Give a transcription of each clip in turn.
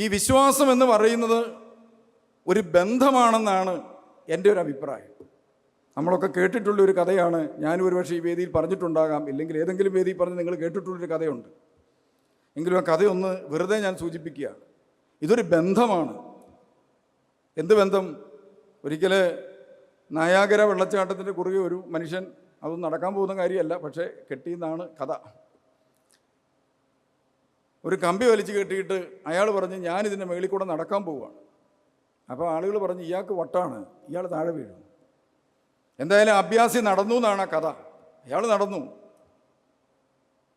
ഈ വിശ്വാസം എന്ന് പറയുന്നത് ഒരു ബന്ധമാണെന്നാണ് എൻ്റെ ഒരു അഭിപ്രായം. നമ്മളൊക്കെ കേട്ടിട്ടുള്ളൊരു കഥയാണ്. ഞാൻ ഒരുപക്ഷെ ഈ വേദിയിൽ പറഞ്ഞിട്ടുണ്ടാകാം, ഇല്ലെങ്കിൽ ഏതെങ്കിലും വേദിയിൽ പറഞ്ഞ് നിങ്ങൾ കേട്ടിട്ടുള്ളൊരു കഥയുണ്ട്. എങ്കിലും ആ കഥയൊന്ന് വെറുതെ ഞാൻ സൂചിപ്പിക്കുകയാണ്. ഇതൊരു ബന്ധമാണ്. എന്ത് ബന്ധം? ഒരിക്കൽ നയാഗര വെള്ളച്ചാട്ടത്തിൻ്റെ കുറുകെ ഒരു മനുഷ്യൻ, അതൊന്നും നടക്കാൻ പോകുന്ന കാര്യമല്ല, പക്ഷേ കെട്ടിയെന്നാണ് കഥ. ഒരു കമ്പി വലിച്ച് കെട്ടിയിട്ട് അയാൾ പറഞ്ഞ് ഞാനിതിൻ്റെ മേളിൽ കൂടെ നടക്കാൻ പോവുകയാണ്. അപ്പോൾ ആളുകൾ പറഞ്ഞ് ഇയാൾക്ക് വട്ടാണ്, ഇയാൾ താഴെ വീഴും. എന്തായാലും അഭ്യാസി നടന്നു എന്നാണ് ആ കഥ. അയാൾ നടന്നു.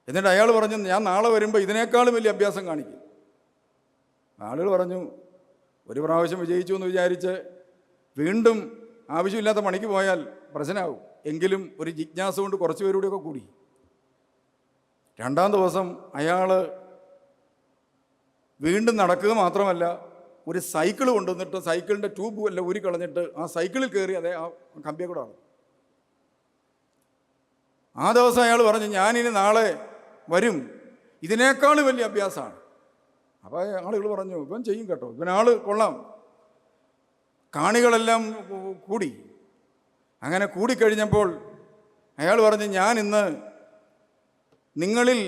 എന്നിട്ട് അയാൾ പറഞ്ഞു ഞാൻ നാളെ വരുമ്പോൾ ഇതിനേക്കാളും വലിയ അഭ്യാസം കാണിക്കും. ആളുകൾ പറഞ്ഞു ഒരു പ്രാവശ്യം വിജയിച്ചു എന്ന് വിചാരിച്ച് വീണ്ടും ആവശ്യമില്ലാത്ത പണിക്ക് പോയാൽ പ്രശ്നമാകും. എങ്കിലും ഒരു ജിജ്ഞാസ കൊണ്ട് കുറച്ച് പേരുകൂടിയൊക്കെ കൂടി. രണ്ടാം ദിവസം അയാൾ വീണ്ടും നടക്കുക മാത്രമല്ല, ഒരു സൈക്കിൾ കൊണ്ടുവന്നിട്ട് സൈക്കിളിൻ്റെ ട്യൂബ് എല്ലാം ഊരി കളഞ്ഞിട്ട് ആ സൈക്കിളിൽ കയറി അതേ ആ കമ്പിയെ കൂടെ ആണ്. ആ ദിവസം അയാൾ പറഞ്ഞു ഞാനിനി നാളെ വരും, ഇതിനേക്കാൾ വലിയ അഭ്യാസമാണ്. അപ്പോൾ ആളുകൾ പറഞ്ഞു ഇവൻ ചെയ്യും കേട്ടോ, ഇവനാൾ കൊള്ളാം. കാണികളെല്ലാം കൂടി. അങ്ങനെ കൂടിക്കഴിഞ്ഞപ്പോൾ അയാൾ പറഞ്ഞു ഞാൻ ഇന്ന് നിങ്ങളിൽ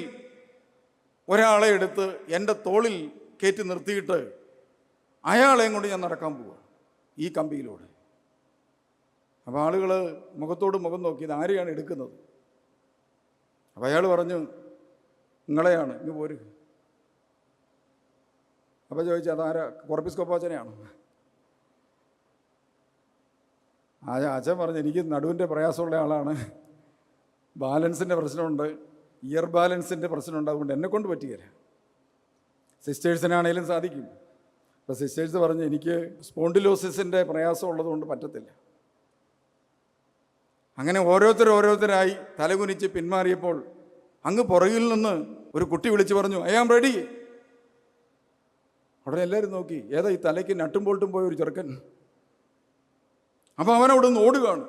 ഒരാളെ എടുത്ത് എൻ്റെ തോളിൽ കയറ്റി നിർത്തിയിട്ട് അയാളെയും കൊണ്ട് ഞാൻ നടക്കാൻ പോവുക ഈ കമ്പിയിലൂടെ. അപ്പോൾ ആളുകൾ മുഖത്തോട് മുഖം നോക്കി ഇത് ആരെയാണ് എടുക്കുന്നത്? അപ്പോൾ അയാൾ പറഞ്ഞു നിങ്ങളെയാണ്, ഇങ്ങ് പോര്. അപ്പോൾ ചോദിച്ചു അതാരാ? കോർപ്പിസ് കൊപ്പാച്ചനെയാണോ? അച്ഛൻ പറഞ്ഞു എനിക്ക് നടുവിൻ്റെ പ്രയാസമുള്ള ആളാണ്, ബാലൻസിൻ്റെ പ്രശ്നമുണ്ട്, ഇയർ ബാലൻസിൻ്റെ പ്രശ്നമുണ്ട്, അതുകൊണ്ട് എന്നെക്കൊണ്ട് പറ്റുകയില്ല. സിസ്റ്റേഴ്സിനാണേലും സാധിക്കും. അപ്പോൾ സിസ്റ്റേഴ്സ് പറഞ്ഞു എനിക്ക് സ്പോണ്ടിലോസിസിൻ്റെ പ്രയാസം ഉള്ളതുകൊണ്ട് പറ്റത്തില്ല. അങ്ങനെ ഓരോരുത്തരായി തലകുനിച്ച് പിന്മാറിയപ്പോൾ അങ്ങ് പുറകിൽ നിന്ന് ഒരു കുട്ടി വിളിച്ച് പറഞ്ഞു ഐ ആം റെഡി. ഉടനെ എല്ലാവരും നോക്കി, ഏതാ ഈ തലയ്ക്ക് നട്ടും ബോൾട്ടും പോയ ഒരു ചെറുക്കൻ. അപ്പോൾ അവനവിടെ നിന്ന് ഓടുകയാണ്,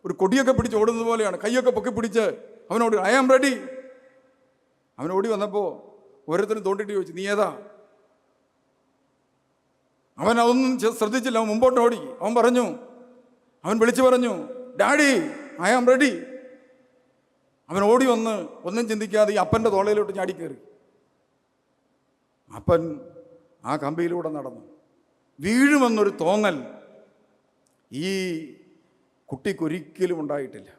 ഒരു കൊടിയൊക്കെ പിടിച്ച് ഓടുന്നത് പോലെയാണ്, കൈയൊക്കെ പൊക്കി പിടിച്ച് അവനോട് ഐ ആം റെഡി. അവൻ ഓടി വന്നപ്പോൾ ഓരോരുത്തരും തോണ്ടിട്ട് ചോദിച്ചു നീ ഏതാ? അവൻ അതൊന്നും ശ്രദ്ധിച്ചില്ല, അവൻ മുമ്പോട്ട് ഓടി. അവൻ വിളിച്ചു പറഞ്ഞു ഡാഡി ഐ ആം റെഡി. അവൻ ഓടി വന്ന് ഒന്നും ചിന്തിക്കാതെ ഈ അപ്പൻ്റെ തോളയിലോട്ട് ചാടിക്കയറി. അപ്പൻ ആ കമ്പിയിലൂടെ നടന്നു. വീഴുമെന്നൊരു തോന്നൽ ഈ കുട്ടിക്കൊരിക്കലും ഉണ്ടായിട്ടില്ല.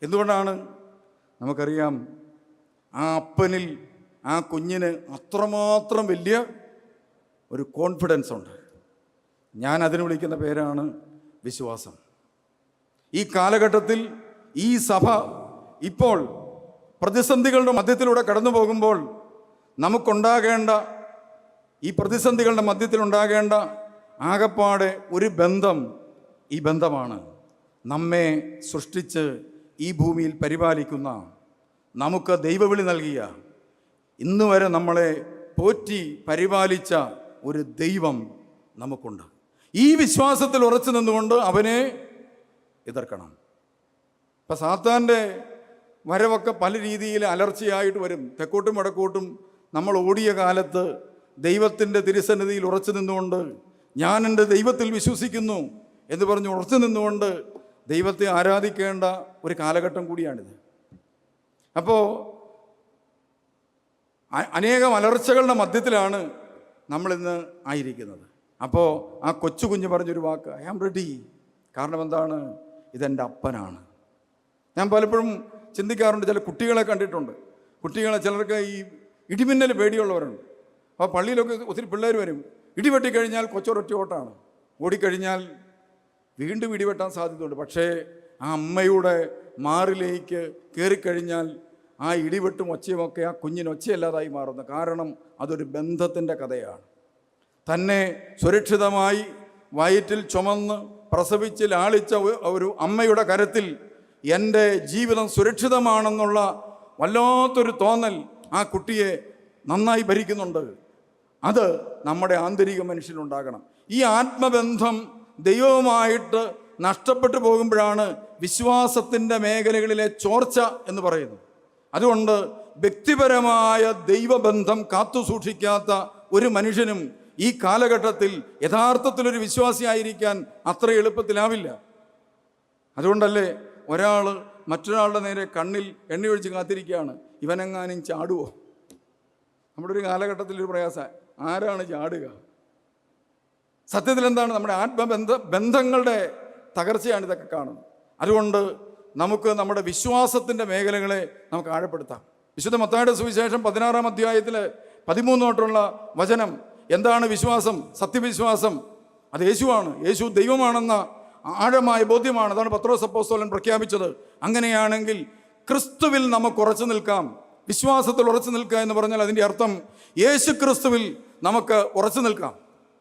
എന്തുകൊണ്ടാണ്? നമുക്കറിയാം ആ അപ്പനിൽ ആ കുഞ്ഞിന് അത്രമാത്രം വലിയ ഒരു കോൺഫിഡൻസ് ഉണ്ട്. ഞാൻ അതിന് വിളിക്കുന്ന പേരാണ് വിശ്വാസം. ഈ കാലഘട്ടത്തിൽ ഈ സഭ ഇപ്പോൾ പ്രതിസന്ധികളുടെ മധ്യത്തിലൂടെ കടന്നു പോകുമ്പോൾ നമുക്കുണ്ടാകേണ്ട, ഈ പ്രതിസന്ധികളുടെ മധ്യത്തിലുണ്ടാകേണ്ട ആകപ്പാടെ ഒരു ബന്ധം ഈ ബന്ധമാണ്. നമ്മെ സൃഷ്ടിച്ച് ഈ ഭൂമിയിൽ പരിപാലിക്കുന്ന, നമുക്ക് ദൈവവിളി നൽകിയ, ഇന്ന് വരെ നമ്മളെ പോറ്റി പരിപാലിച്ച ഒരു ദൈവം നമുക്കുണ്ട്. ഈ വിശ്വാസത്തിൽ ഉറച്ചു നിന്നുകൊണ്ട് അവനെ എതിർക്കണം. ഇപ്പം സാത്താൻ്റെ വരവൊക്കെ പല രീതിയിൽ അലർച്ചയായിട്ട് വരും. തെക്കോട്ടും വടക്കോട്ടും നമ്മൾ ഓടിയ കാലത്ത് ദൈവത്തിൻ്റെ തിരുസന്നിധിയിൽ ഉറച്ചു നിന്നുകൊണ്ട് ഞാൻ എൻ്റെ ദൈവത്തിൽ വിശ്വസിക്കുന്നു എന്ന് പറഞ്ഞ് ഉറച്ചു നിന്നുകൊണ്ട് ദൈവത്തെ ആരാധിക്കേണ്ട ഒരു കാലഘട്ടം കൂടിയാണിത്. അപ്പോൾ അനേകം അലർച്ചകളുടെ മധ്യത്തിലാണ് നമ്മളിന്ന് ആയിരിക്കുന്നത്. അപ്പോൾ ആ കൊച്ചു കുഞ്ഞ് പറഞ്ഞൊരു വാക്ക് ഐ ആം റെഡി. കാരണം എന്താണ്? ഇതെൻ്റെ അപ്പനാണ്. ഞാൻ പലപ്പോഴും ചിന്തിക്കാറുണ്ട്, ചില കുട്ടികളെ കണ്ടിട്ടുണ്ട്. കുട്ടികളെ ചിലർക്ക് ഈ ഇടിമിന്നൽ പേടിയുള്ളവരുണ്ട്. അപ്പോൾ പള്ളിയിലൊക്കെ ഒത്തിരി പിള്ളേർ വരും. ഇടിവെട്ടിക്കഴിഞ്ഞാൽ കൊച്ചൊരൊറ്റ ഓട്ടാണ്, ഓടിക്കഴിഞ്ഞാൽ വീണ്ടും ഇടിവെട്ടാൻ സാധ്യതയുണ്ട്. പക്ഷേ ആ അമ്മയുടെ മാറിലേക്ക് കയറിക്കഴിഞ്ഞാൽ ആ ഇടിവെട്ടും ഒച്ചയുമൊക്കെ ആ കുഞ്ഞിന് ഒച്ചയല്ലാതായി മാറുന്നു. കാരണം അതൊരു ബന്ധത്തിൻ്റെ കഥയാണ്. തന്നെ സുരക്ഷിതമായി വയറ്റിൽ ചുമന്ന് പ്രസവിച്ച് ലാളിച്ച ഒരു അമ്മയുടെ കരത്തിൽ എൻ്റെ ജീവിതം സുരക്ഷിതമാണെന്നുള്ള വല്ലാത്തൊരു തോന്നൽ ആ കുട്ടിയെ നന്നായി ഭരിക്കുന്നുണ്ട്. അത് നമ്മുടെ ആന്തരിക മനുഷ്യനുണ്ടാകണം. ഈ ആത്മബന്ധം ദൈവവുമായിട്ട് നഷ്ടപ്പെട്ടു പോകുമ്പോഴാണ് വിശ്വാസത്തിൻ്റെ മേഖലകളിലെ ചോർച്ച എന്ന് പറയുന്നത്. അതുകൊണ്ട് വ്യക്തിപരമായ ദൈവബന്ധം കാത്തു സൂക്ഷിക്കാത്ത ഒരു മനുഷ്യനും ഈ കാലഘട്ടത്തിൽ യഥാർത്ഥത്തിലൊരു വിശ്വാസിയായിരിക്കാൻ അത്ര എളുപ്പത്തിലാവില്ല. അതുകൊണ്ടല്ലേ ഒരാൾ മറ്റൊരാളുടെ നേരെ കണ്ണിൽ എണ്ണ ഒഴിച്ച് കാത്തിരിക്കുകയാണ്, ഇവനെങ്ങാനും ചാടുവോ. നമ്മുടെ ഒരു കാലഘട്ടത്തിലൊരു പ്രയാസം, ആരാണ് ചാടുക? സത്യത്തിൽ എന്താണ്? നമ്മുടെ ബന്ധങ്ങളുടെ തകർച്ചയാണ് ഇതൊക്കെ കാണുന്നത്. അതുകൊണ്ട് നമുക്ക് നമ്മുടെ വിശ്വാസത്തിൻ്റെ മേഖലകളെ നമുക്ക് ആഴപ്പെടുത്താം. വിശുദ്ധ മത്തായിയുടെ സുവിശേഷം 16-ാം അധ്യായത്തിൽ 13 തൊട്ടുള്ള വചനം എന്താണ് വിശ്വാസം? സത്യവിശ്വാസം അത് യേശുവാണ്, യേശു ദൈവമാണെന്ന ആഴമായ ബോധ്യമാണ്. അതാണ് പത്രോസ് അപ്പോസ്തലൻ പ്രഖ്യാപിച്ചത്. അങ്ങനെയാണെങ്കിൽ ക്രിസ്തുവിൽ നമുക്ക് ഉറച്ചു നിൽക്കാം. വിശ്വാസത്തിൽ ഉറച്ചു നിൽക്കുക എന്ന് പറഞ്ഞാൽ അതിൻ്റെ അർത്ഥം യേശു ക്രിസ്തുവിൽ നമുക്ക് ഉറച്ചു നിൽക്കാം.